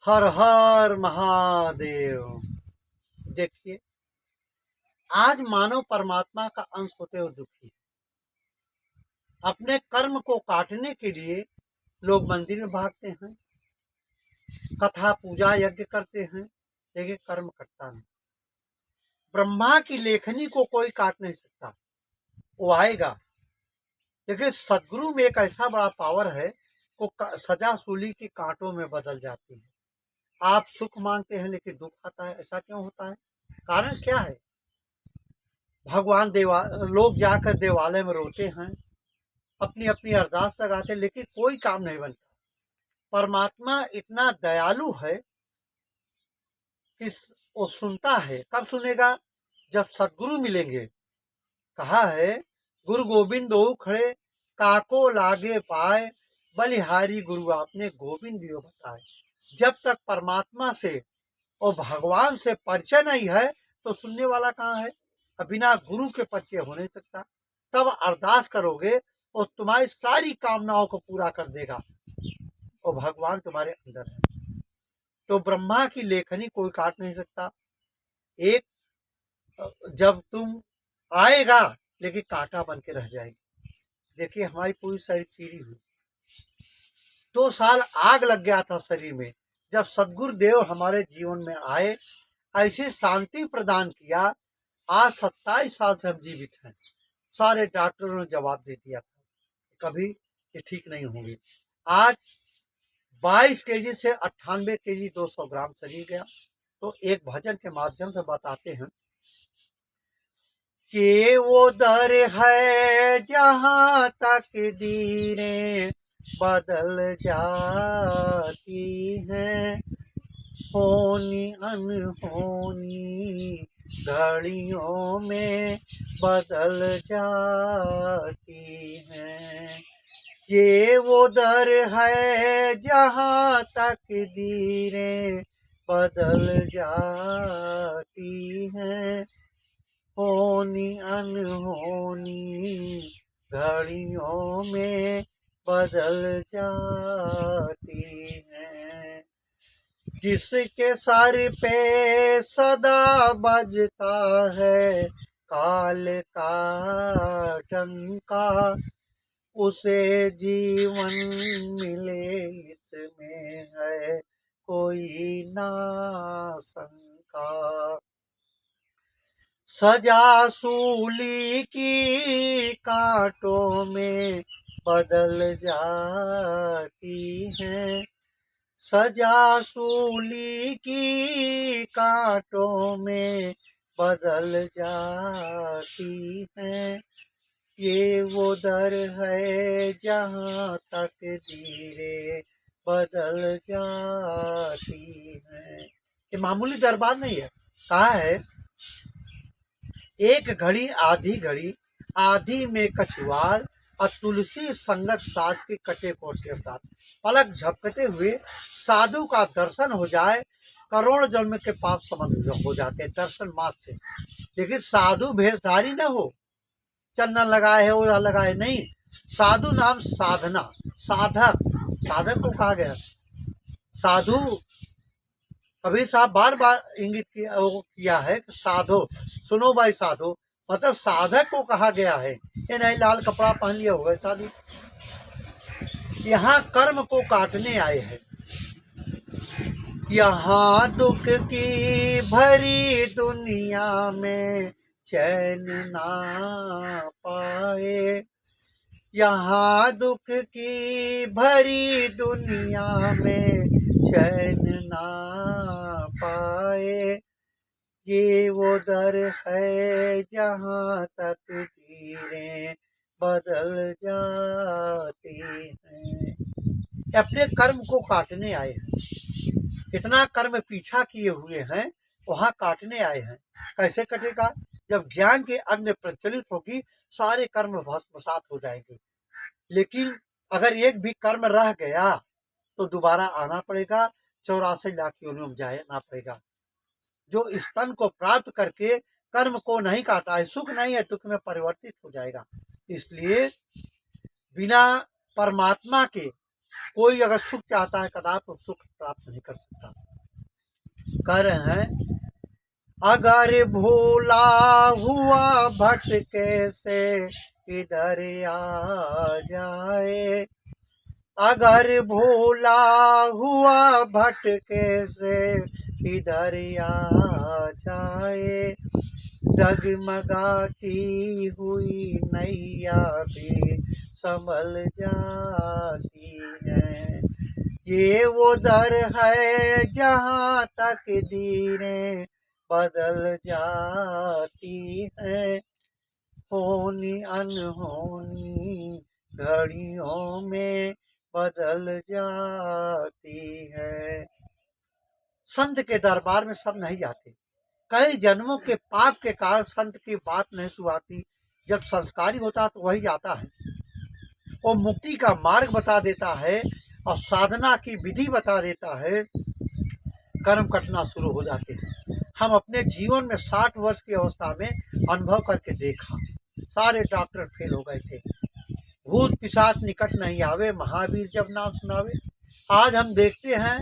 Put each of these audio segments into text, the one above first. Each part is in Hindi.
हर हर महादेव। देखिए, आज मानव परमात्मा का अंश होते हुए दुखी है। अपने कर्म को काटने के लिए लोग मंदिर में भागते हैं, कथा पूजा यज्ञ करते हैं, लेकिन कर्म करता नहीं। ब्रह्मा की लेखनी को कोई काट नहीं सकता, वो आएगा। लेकिन सदगुरु में एक ऐसा बड़ा पावर है, वो सजा सूली के कांटों में बदल जाती है। आप सुख मांगते हैं लेकिन दुख आता है, ऐसा क्यों होता है? कारण क्या है? भगवान लोग जाकर देवालय में रोते हैं, अपनी अपनी अरदास लगाते हैं, लेकिन कोई काम नहीं बनता। परमात्मा इतना दयालु है कि वो सुनता है। कब सुनेगा? जब सदगुरु मिलेंगे। कहा है, गुरु गोविंद दो खड़े, काको लागे पाए, बलिहारी गुरु आपने गोविंद दियो बताए। जब तक परमात्मा से और भगवान से परिचय नहीं है तो सुनने वाला कहाँ है? बिना गुरु के परिचय हो नहीं सकता। तब अरदास करोगे और तुम्हारी सारी कामनाओं को पूरा कर देगा, और भगवान तुम्हारे अंदर है। तो ब्रह्मा की लेखनी कोई काट नहीं सकता। एक जब तुम आएगा लेकिन कांटा बन के रह जाएगी। देखिए, हमारी पूरी शरीर चीरी हुई, 2 साल आग लग गया था शरीर में। जब सदगुरुदेव हमारे जीवन में आए, ऐसी शांति प्रदान किया, आज 27 साल से हम जीवित हैं। सारे डॉक्टरों ने जवाब दे दिया था कभी ये ठीक नहीं होंगे। आज 22 केजी से 98 केजी 200 ग्राम शरीर गया। तो एक भजन के माध्यम से बताते हैं कि वो दर है जहां तक दीने बदल जाती है, होनी अनहोनी घड़ियों में बदल जाती हैं। ये वो दर है जहां तकदीरें बदल जाती हैं, होनी अनहोनी घड़ियों में बदल जाती हैं। जिसके सर पे सदा बजता है काल का डंका, उसे जीवन मिले इसमें है कोई ना शंका। सजा सूली की कांटों में बदल जाती है, सजा सूली की कांटों में बदल जाती है। ये वो दर है जहाँ तक दीरे बदल जाती है। ये मामूली दरबार नहीं है। कहा है, एक घड़ी आधी घड़ी, आधी में कछुआर, और तुलसी संगत साथ के कटे कोटे साथ। पलक झपकते हुए साधु का दर्शन हो जाए, करोड़ जन्म के पाप समन हो जाते हैं दर्शन मात्र से। लेकिन साधु भेषधारी न हो, चंदन लगाए है ओढ़ा लगाए नहीं। साधु नाम साधना, साधक, साधक को कहा गया। साधु कबीर साहब बार बार इंगित किया है कि साधो, सुनो भाई साधो, मतलब साधक को कहा गया है। ये नहीं लाल कपड़ा पहन लिया होगा साधु। यहाँ कर्म को काटने आए हैं। यहाँ दुख की भरी दुनिया में चैन ना पाए, यहाँ दुख की भरी दुनिया में चैन ना पाए। ये वो दर है जहाँ तक दीरें बदल जाती हैं। अपने कर्म को काटने आए हैं। इतना कर्म पीछा किए हुए हैं, वहां काटने आए हैं। कैसे कटेगा? जब ज्ञान की अग्नि प्रज्वलित होगी, सारे कर्म भस्मसात हो जाएंगे। लेकिन अगर एक भी कर्म रह गया तो दोबारा आना पड़ेगा, 84 लाख योनियों में जाना पड़ेगा। जो इस तन को प्राप्त करके कर्म को नहीं काटा है, सुख नहीं है, दुख में परिवर्तित हो जाएगा। इसलिए बिना परमात्मा के कोई अगर सुख चाहता है कदापि सुख प्राप्त नहीं कर सकता। कह रहे हैं अगर भूला हुआ भटके से इधर आ जाए, अगर भूला हुआ भटके से इधर आ जाए, डगमगाती हुई नैया भी संभल जाती है। ये वो दर है जहाँ तक दीनें बदल जाती है, होनी अनहोनी घड़ियों में बदल जाती है। संत के दरबार में सब नहीं जाते। कई जन्मों के पाप के कारण संत की बात नहीं सुहाती। जब संस्कारी होता तो वही जाता है, वो मुक्ति का मार्ग बता देता है और साधना की विधि बता देता है, कर्म कटना शुरू हो जाते हैं। हम अपने जीवन में 60 वर्ष की अवस्था में अनुभव करके देखा, सारे डॉक्टर फेल हो गए थे। भूत पिशाच निकट नहीं आवे, महावीर जब नाम सुनावे। आज हम देखते हैं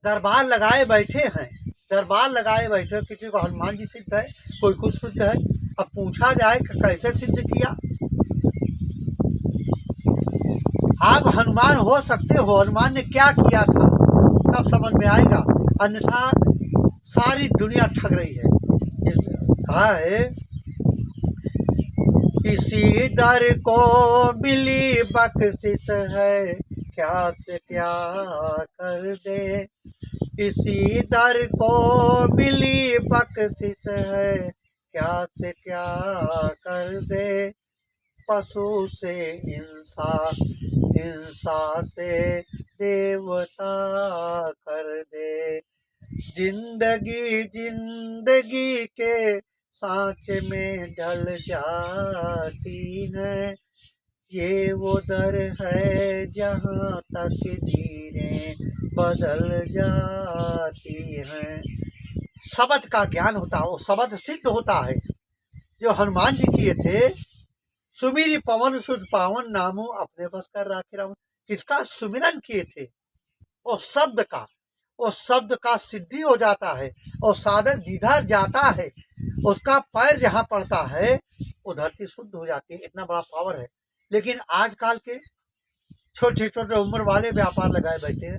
दरबार लगाए बैठे हैं, दरबार लगाए बैठे, किसी को हनुमान जी सिद्ध है, कोई कुछ सिद्ध है। अब पूछा जाए कि कैसे सिद्ध किया। आप हनुमान हो सकते हो, हनुमान ने क्या किया था तब समझ में आएगा, अन्यथा सारी दुनिया ठग रही है। कहा है इसी दर को मिली बख्शिश है, क्या से क्या कर दे। इसी दर को मिली बख्शिश है, क्या से क्या कर दे। पशु से इंसान, इंसान से देवता कर दे। जिंदगी जिंदगी के सांचे में ढल जाती है, ये वो दर है जहाँ तक धीरें बदल जाती हैं। शब्द का ज्ञान होता है, वो शब्द सिद्ध होता है जो हनुमान जी किए थे। सुमिरी पवन सुध पावन नामो अपने बस कर राखे राम। किसका सुमिरन किए थे? वो शब्द का, वो शब्द का सिद्धि हो जाता है और साधक जिधर जाता है उसका पैर जहाँ पड़ता है वो धरती शुद्ध हो जाती है। इतना बड़ा पावर है। लेकिन आजकल के छोटे छोटे उम्र वाले व्यापार लगाए बैठे हैं,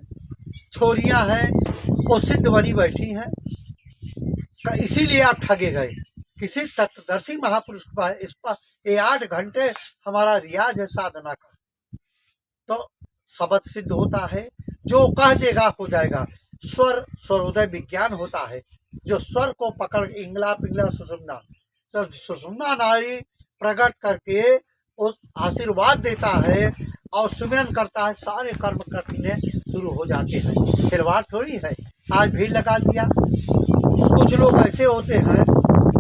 छोरियां हैं वो सिद्ध बनी बैठी हैं, इसीलिए आप ठगे गए। किसी तत्वदर्शी महापुरुष के पास इस पर ये 8 घंटे हमारा रियाज है साधना का, तो शब्द सिद्ध होता है। जो कह देगा हो जाएगा। स्वर स्वरोदय विज्ञान होता है, जो स्वर को पकड़ इंगला पिंगला सुषुम्ना, तो सुषुम्ना नाड़ी प्रकट करके उस आशीर्वाद देता है और सुमिरन करता है, सारे कर्म करने शुरू हो जाते हैं। खिलवाड़ थोड़ी है। आज भीड़ लगा दिया। कुछ लोग ऐसे होते हैं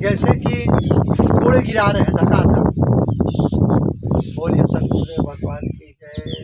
जैसे कि कूड़े गिरा रहे हैं धकाधक। बोलिए सतगुरुदेव भगवान की जय।